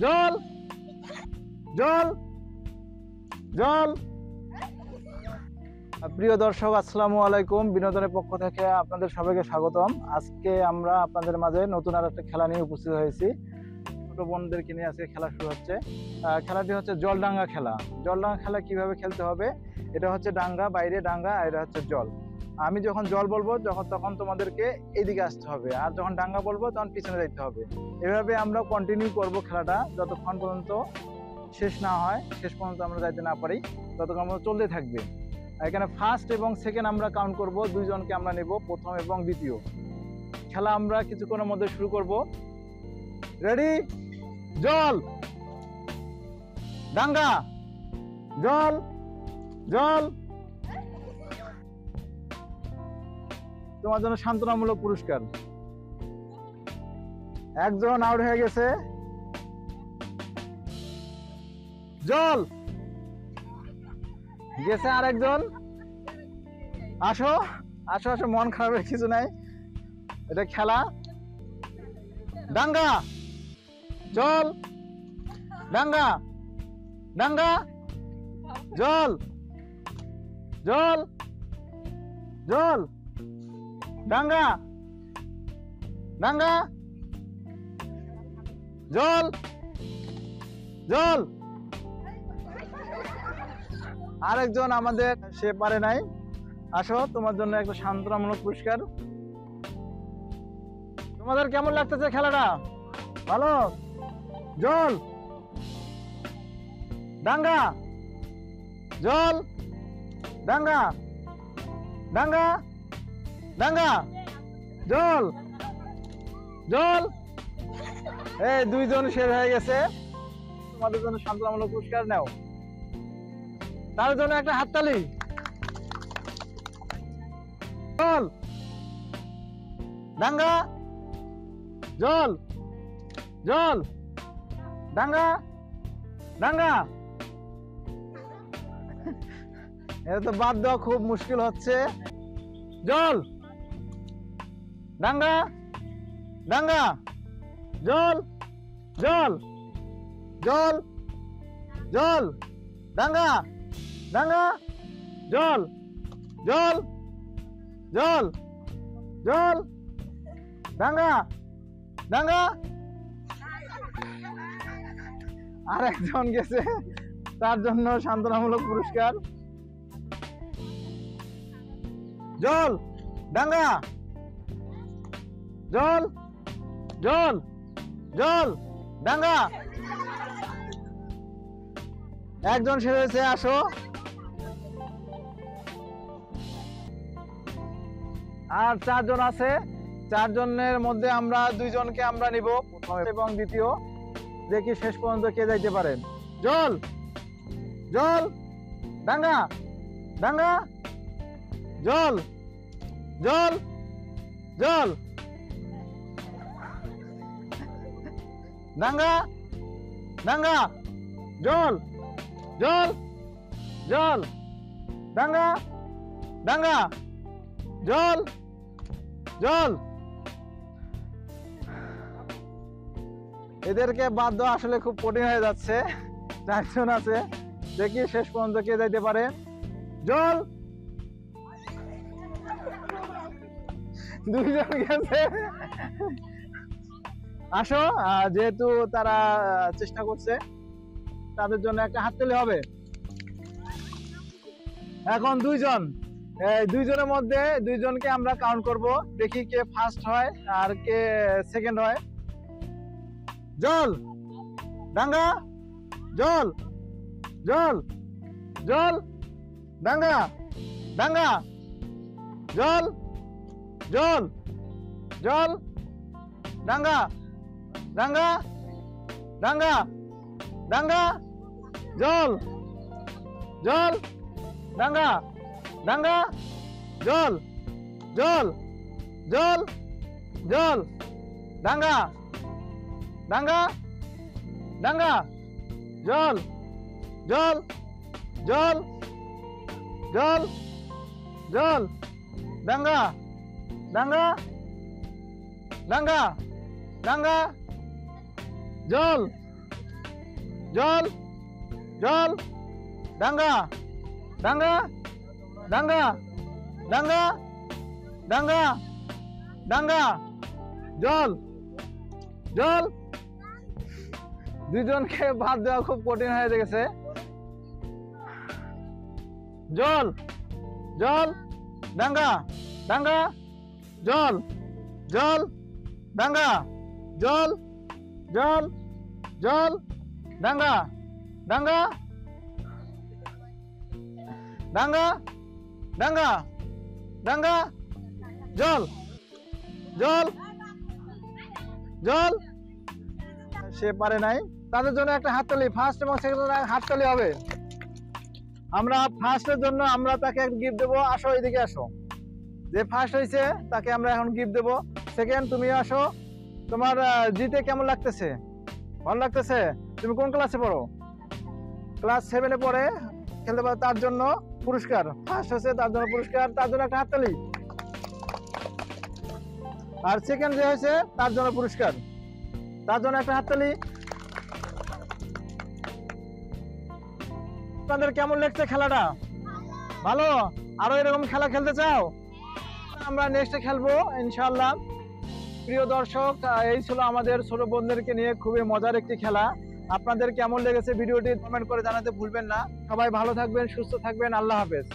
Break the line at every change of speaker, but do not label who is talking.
জল জল জল। প্রিয় দর্শক, আসসালামু আলাইকুম। বিনোদনের পক্ষ থেকে আপনাদের সবাইকে স্বাগতম। আজকে আমরা আপনাদের মাঝে নতুন আর একটা খেলা নিয়ে উপস্থিত হয়েছি। ছোট বোনদেরকে নিয়ে আজকে খেলা শুরু হচ্ছে। খেলাটি হচ্ছে জলডাঙ্গা খেলা। জলডাঙ্গা খেলা কিভাবে খেলতে হবে, এটা হচ্ছে ডাঙ্গা, বাইরে ডাঙ্গা, আর এটা হচ্ছে জল। আমি যখন জল বলবো তখন তোমাদেরকে এইদিকে আসতে হবে, আর যখন ডাঙ্গা বলবো তখন পিছনে যাইতে হবে। এভাবে আমরা কন্টিনিউ করব খেলাটা যতক্ষণ পর্যন্ত শেষ না হয়, শেষ পর্যন্ত আমরা যাইতে না পারি ততক্ষণ আমরা চলতে থাকবে। এখানে ফার্স্ট এবং সেকেন্ড আমরা কাউন্ট করব, দুইজনকে আমরা নেব, প্রথম এবং দ্বিতীয়। খেলা আমরা কিছুক্ষণের মধ্যে শুরু করব। রেডি? জল ডাঙ্গা জল জল। তোমার জন্য সান্ত্বনামূলক পুরস্কার। একজন আউট হয়ে গেছে। জল গেছে আরেকজন। আসো আসো আসো, মন খারাপের কিছু নাই, এটা খেলা। ডাঙ্গা জল ডাঙ্গা ডাঙ্গা জল জল জল ডাঙ্গা ডাঙ্গা জল জল। আরেকজন আমাদের, সে পারে নাই। আসো, তোমার জন্য একটা সান্ত্বনামূলক পুরস্কার। তোমাদের কেমন লাগতেছে খেলাটা? ভালো? জল ডাঙ্গা জল ডাঙ্গা ডাঙ্গা ডাঙ্গা জল জল। এই দুইজন শেষ হয়ে গেছে। তোমাদের জন্য সান্ত্বনামূলক পুরস্কার নাও। তার জন্য একটা হাততালি। জল ডাঙ্গা জল জল ডাঙ্গা ডাঙ্গা। এটা তো বাদ দেওয়া খুব মুশকিল হচ্ছে। জল ডাঙ্গা ডাঙ্গা জল জল জল জল ডাঙ্গা ডাঙ্গা জল জল জল জল ডাঙ্গা ডাঙ্গা। আরেকজন গেছে, তার জন্য সান্ত্বনামূলক পুরস্কার। জল ডাঙ্গা জল জল জল ডাঙ্গা। একজন শেষ হয়েছে। আসো। আর চারজন আছে। চারজনের মধ্যে আমরা দুইজনকে আমরা নিব, প্রথম এবং দ্বিতীয়। দেখি শেষ পর্যন্ত কে যাইতে পারেন। জল জল ডাঙ্গা ডাঙ্গা জল জল জল ডাঙ্গা ডাঙ্গা জল জল জল ডাঙ্গা ডাঙ্গা জল জল। এদেরকে বাদ দেওয়া আসলে খুব কঠিন হয়ে যাচ্ছে। চারজন আছে, দেখি শেষ পর্যন্ত কে যাইতে পারে। জল দুইজন গেছে। আসো, যেহেতু তারা চেষ্টা করছে, তাদের জন্য একটা হাততালি হবে। এখন দুইজন, এই দুইজনের মধ্যে দুইজনকে আমরা কাউন্ট করব, দেখি কে ফার্স্ট হয় আর কে সেকেন্ড হয়। জল ডাঙ্গা জল জল জল ডাঙ্গা ডাঙ্গা জল জল জল ডাঙ্গা ডাঙ্গা ডাঙ্গা ডাঙ্গা জল জল ডাঙ্গা ডাঙ্গা জল জল জল জল ডাঙ্গা ডাঙ্গা ডাঙ্গা জল জল জল জল জল ডাঙ্গা ডাঙ্গা ডাঙ্গা ডাঙ্গা জল জল জল ডাঙ্গা ডাঙ্গা ডাঙ্গা ডাঙ্গা ডাঙ্গা ডাঙ্গা জল জল। দুজনকে বাদ দেওয়া খুব কঠিন হয়ে গেছে। জল জল ডাঙ্গা ডাঙ্গা জল জল ডাঙ্গা জল জল জল ডাঙ্গা ডাঙ্গা ডাঙ্গা ডাঙ্গা ডাঙ্গা জল জল জল। সে পারে নাই, তাদের জন্য একটা হাততালি, ফার্স্ট এবং সেকেন্ড হাততালি হবে। আমরা ফার্স্টের জন্য আমরা তাকে একটা গিফট দেবো। আসো এদিকে আসো, যে ফার্স্ট হয়েছে তাকে আমরা এখন গিফট দেবো। সেকেন্ড তুমি আসো, তোমার জিতে কেমন লাগতেছে? ভালো লাগতেছে? তুমি কোন ক্লাসে পড়ো? ক্লাস 7-এ পড়ে, খেলতে পারো, তার জন্য পুরস্কার। ফার্স্ট হচ্ছে তার জন্য পুরস্কার, তার জন্য একটা হাততালি। আর সেকেন্ড যে হয়েছে তার জন্য পুরস্কার, তার জন্য একটা হাততালি। আপনাদের কেমন লাগছে খেলাটা? ভালো? আরো এরকম খেলা খেলতে চাও? আমরা নেক্সটে খেলবো ইনশাআল্লাহ। প্রিয় দর্শক, এই ছিল আমাদের ছোট বোনদেরকে নিয়ে খুবই মজার একটি খেলা। আপনাদের কেমন লেগেছে ভিডিওটি কমেন্ট করে জানাতে ভুলবেন না। সবাই ভালো থাকবেন, সুস্থ থাকবেন। আল্লাহ হাফেজ।